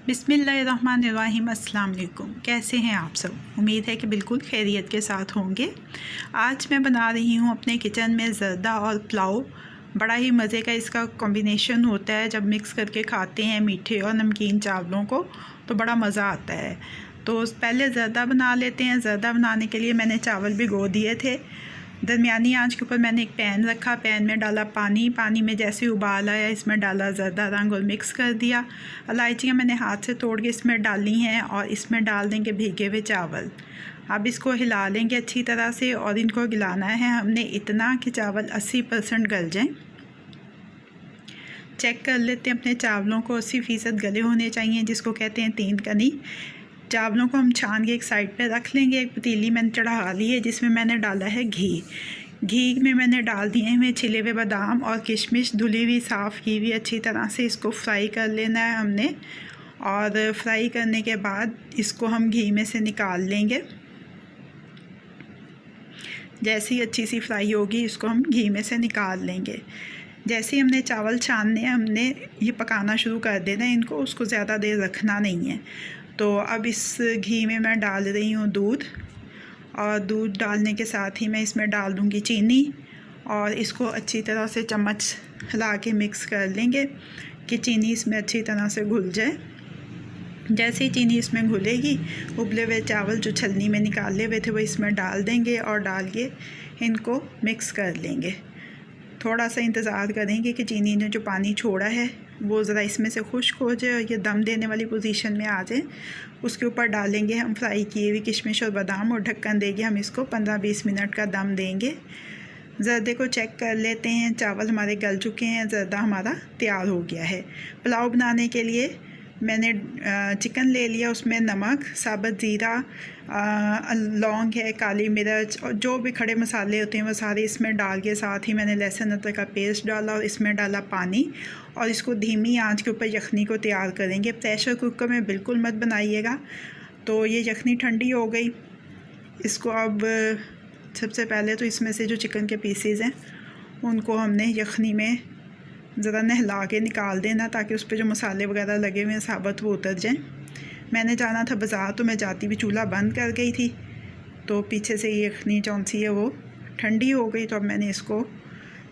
बिस्मिल्लाहिर्रहमानिर्रहीम। अस्सलाम वालेकुम। कैसे हैं आप सब? उम्मीद है कि बिल्कुल खैरियत के साथ होंगे। आज मैं बना रही हूँ अपने किचन में ज़र्दा और पुलाव। बड़ा ही मज़े का इसका कॉम्बिनेशन होता है। जब मिक्स करके खाते हैं मीठे और नमकीन चावलों को तो बड़ा मज़ा आता है। तो पहले ज़र्दा बना लेते हैं। ज़र्दा बनाने के लिए मैंने चावल भिगो दिए थे। दरमियानी आंच के ऊपर मैंने एक पैन रखा। पैन में डाला पानी। पानी में जैसे उबाल आया इसमें डाला ज़र्दा रंग और मिक्स कर दिया। इलायचियाँ मैंने हाथ से तोड़ के इसमें डाली हैं और इसमें डाल देंगे भीगे हुए चावल। अब इसको हिला लेंगे अच्छी तरह से और इनको गिलाना है हमने इतना कि चावल 80% गल जाएँ। चेक कर लेते हैं अपने चावलों को। 80% गले होने चाहिए, जिसको कहते हैं तीन कनी। चावलों को हम छान के एक साइड पे रख लेंगे। एक पतीली मैंने चढ़ा ली है जिसमें मैंने डाला है घी। घी में मैंने डाल दिए हैं छिले हुए बादाम और किशमिश, धुली हुई साफ़ की हुई। अच्छी तरह से इसको फ्राई कर लेना है हमने। और फ्राई करने के बाद इसको हम घी में से निकाल लेंगे। जैसे ही अच्छी सी फ्राई होगी इसको हम घी में से निकाल लेंगे। जैसे ही हमने चावल छानने हैं हमने ये पकाना शुरू कर देना है इनको, उसको ज़्यादा देर रखना नहीं है। तो अब इस घी में मैं डाल रही हूँ दूध, और दूध डालने के साथ ही मैं इसमें डाल दूँगी चीनी और इसको अच्छी तरह से चम्मच हिला के मिक्स कर लेंगे कि चीनी इसमें अच्छी तरह से घुल जाए। जैसे ही चीनी इसमें घुलेगी उबले हुए चावल जो छलनी में निकाले हुए थे वो इसमें डाल देंगे और डाल के इनको मिक्स कर लेंगे। थोड़ा सा इंतज़ार करेंगे कि चीनी ने जो पानी छोड़ा है वो ज़रा इसमें से खुश्क हो जाए और ये दम देने वाली पोजीशन में आ जाए। उसके ऊपर डालेंगे हम फ्राई किए हुए किशमिश और बादाम और ढक्कन देंगे। हम इसको 15-20 मिनट का दम देंगे। ज़र्दे को चेक कर लेते हैं। चावल हमारे गल चुके हैं, ज़र्दा हमारा तैयार हो गया है। पुलाव बनाने के लिए मैंने चिकन ले लिया। उसमें नमक, साबुत ज़ीरा, लौंग है, काली मिर्च और जो भी खड़े मसाले होते हैं वो सारे इसमें डाल के, साथ ही मैंने लहसुन अदरक का पेस्ट डाला और इसमें डाला पानी। और इसको धीमी आंच के ऊपर यखनी को तैयार करेंगे। प्रेशर कुकर में बिल्कुल मत बनाइएगा। तो ये यखनी ठंडी हो गई। इसको अब सबसे पहले तो इसमें से जो चिकन के पीसेस हैं उनको हमने यखनी में ज़रा नहला के निकाल देना, ताकि उस पर जो मसाले वगैरह लगे हुए हैं साबुत वो उतर जाएँ। मैंने जाना था बाज़ार, तो मैं जाती भी चूल्हा बंद कर गई थी। तो पीछे से ये यखनी जौन सी है वो ठंडी हो गई। तो अब मैंने इसको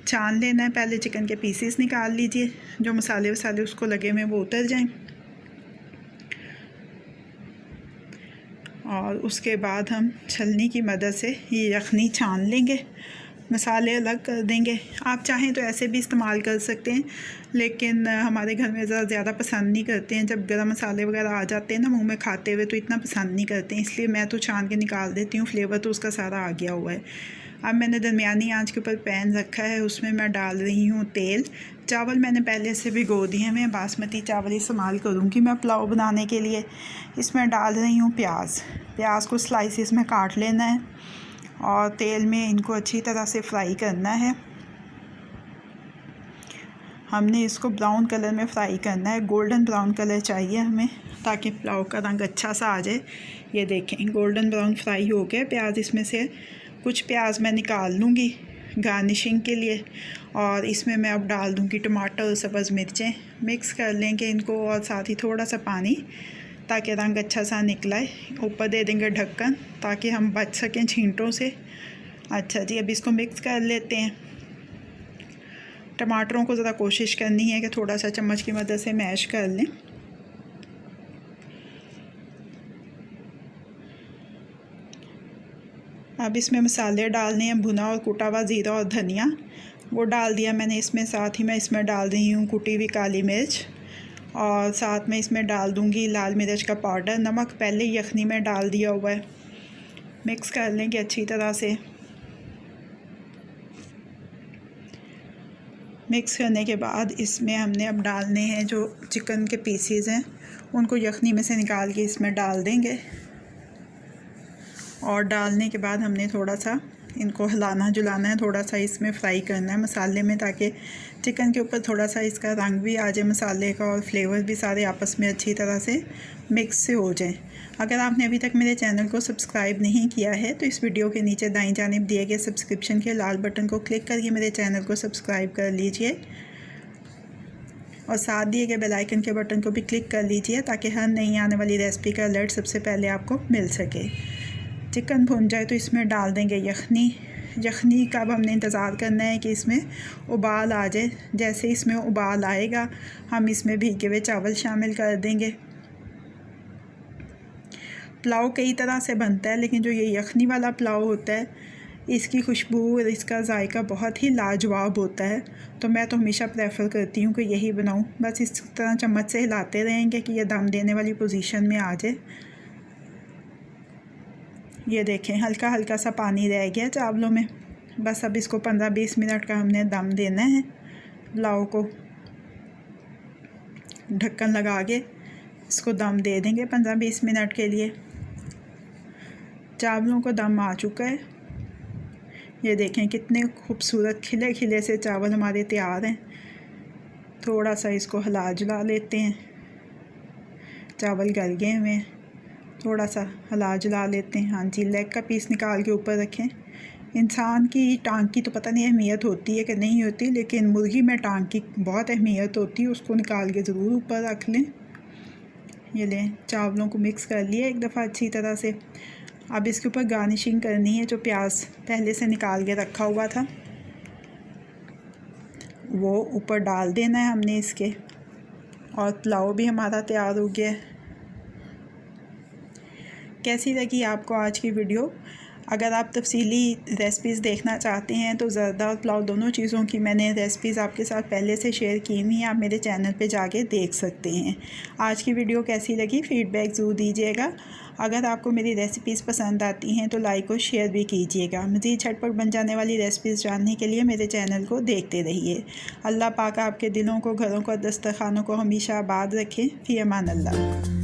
छान लेना है। पहले चिकन के पीसेस निकाल लीजिए, जो मसाले वसाले उसको लगे हुए वो उतर जाएं। और उसके बाद हम छलनी की मदद से ये यखनी छान लेंगे, मसाले अलग कर देंगे। आप चाहें तो ऐसे भी इस्तेमाल कर सकते हैं, लेकिन हमारे घर में ज़्यादा पसंद नहीं करते हैं। जब गरम मसाले वगैरह आ जाते हैं ना मुंह में खाते हुए तो इतना पसंद नहीं करते हैं, इसलिए मैं तो छान के निकाल देती हूँ। फ्लेवर तो उसका सारा आ गया हुआ है। अब मैंने दरमियानी आंच के ऊपर पैन रखा है, उसमें मैं डाल रही हूँ तेल। चावल मैंने पहले से भिगो दिए हैं। मैं बासमती चावल इस्तेमाल करूँगी मैं पुलाव बनाने के लिए। इसमें डाल रही हूँ प्याज को स्लाइसिस में काट लेना है और तेल में इनको अच्छी तरह से फ्राई करना है। हमने इसको ब्राउन कलर में फ्राई करना है। गोल्डन ब्राउन कलर चाहिए हमें, ताकि पुलाव का रंग अच्छा सा आ जाए। ये देखें गोल्डन ब्राउन फ्राई हो गया प्याज। इसमें से कुछ प्याज मैं निकाल लूँगी गार्निशिंग के लिए, और इसमें मैं अब डाल दूँगी टमाटर और सब्ज़ मिर्चें। मिक्स कर लेंगे इनको और साथ ही थोड़ा सा पानी, ताकि रंग अच्छा सा निकलाए। ऊपर दे देंगे ढक्कन ताकि हम बच सकें छींटों से। अच्छा जी, अब इसको मिक्स कर लेते हैं। टमाटरों को ज़रा कोशिश करनी है कि थोड़ा सा चम्मच की मदद से मैश कर लें। अब इसमें मसाले डालने हैं। भुना और कुटा हुआ ज़ीरा और धनिया वो डाल दिया मैंने इसमें। साथ ही मैं इसमें डाल रही हूँ कुटी हुई काली मिर्च, और साथ में इसमें डाल दूँगी लाल मिर्च का पाउडर। नमक पहले यखनी में डाल दिया हुआ है। मिक्स कर लेंगे अच्छी तरह से। मिक्स करने के बाद इसमें हमने अब डालने हैं जो चिकन के पीसेस हैं, उनको यखनी में से निकाल के इसमें डाल देंगे। और डालने के बाद हमने थोड़ा सा इनको हिलाना जुलाना है, थोड़ा सा इसमें फ्राई करना है मसाले में, ताकि चिकन के ऊपर थोड़ा सा इसका रंग भी आ जाए मसाले का, और फ्लेवर भी सारे आपस में अच्छी तरह से मिक्स से हो जाए। अगर आपने अभी तक मेरे चैनल को सब्सक्राइब नहीं किया है तो इस वीडियो के नीचे दाईं जानिब दिए गए सब्सक्रिप्शन के लाल बटन को क्लिक करके मेरे चैनल को सब्सक्राइब कर लीजिए। और साथ दिए गए बेल आइकन के बटन को भी क्लिक कर लीजिए ताकि हर नई आने वाली रेसिपी का अलर्ट सबसे पहले आपको मिल सके। चिकन भुन जाए तो इसमें डाल देंगे यखनी। यखनी का अब हमने इंतज़ार करना है कि इसमें उबाल आ जाए। जैसे इसमें उबाल आएगा हम इसमें भीगे हुए चावल शामिल कर देंगे। पुलाव कई तरह से बनता है, लेकिन जो ये यखनी वाला पुलाव होता है इसकी खुशबू और इसका जायका बहुत ही लाजवाब होता है। तो मैं तो हमेशा प्रेफर करती हूँ कि यही बनाऊँ। बस इस तरह चम्मच से हिलाते रहेंगे कि यह दम देने वाली पोजीशन में आ जाए। ये देखें हल्का हल्का सा पानी रह गया चावलों में। बस अब इसको 15-20 मिनट का हमने दम देना है। पुलाव को ढक्कन लगा के इसको दम दे देंगे 15-20 मिनट के लिए। चावलों को दम आ चुका है। ये देखें कितने खूबसूरत खिले खिले से चावल हमारे तैयार हैं। थोड़ा सा इसको हिला जुला लेते हैं। चावल गल गए हुए हैं, थोड़ा सा हिला जुला लेते हैं। हाँ जी, लेग का पीस निकाल के ऊपर रखें। इंसान की टांग की तो पता नहीं अहमियत होती है कि नहीं होती, लेकिन मुर्गी में टांग की बहुत अहमियत होती है। उसको निकाल के ज़रूर ऊपर रख लें। ये लें, चावलों को मिक्स कर लिया एक दफ़ा अच्छी तरह से। अब इसके ऊपर गार्निशिंग करनी है। जो प्याज पहले से निकाल के रखा हुआ था वो ऊपर डाल देना है हमने इसके। और पुलाव भी हमारा तैयार हो गया है। कैसी लगी आपको आज की वीडियो? अगर आप तफसीली रेसिपीज़ देखना चाहते हैं तो ज़रदा और पुलाव दोनों चीज़ों की मैंने रेसिपीज़ आपके साथ पहले से शेयर की हुई हैं। आप मेरे चैनल पे जाके देख सकते हैं। आज की वीडियो कैसी लगी फीडबैक ज़रूर दीजिएगा। अगर आपको मेरी रेसिपीज़ पसंद आती हैं तो लाइक और शेयर भी कीजिएगा। मज़ीद झटपट बन जाने वाली रेसिपीज़ जानने के लिए मेरे चैनल को देखते रहिए। अल्लाह पाक आपके दिलों को, घरों को, दस्तरखानों को हमेशा आबाद रखें। फ़ी अमान अल्लाह।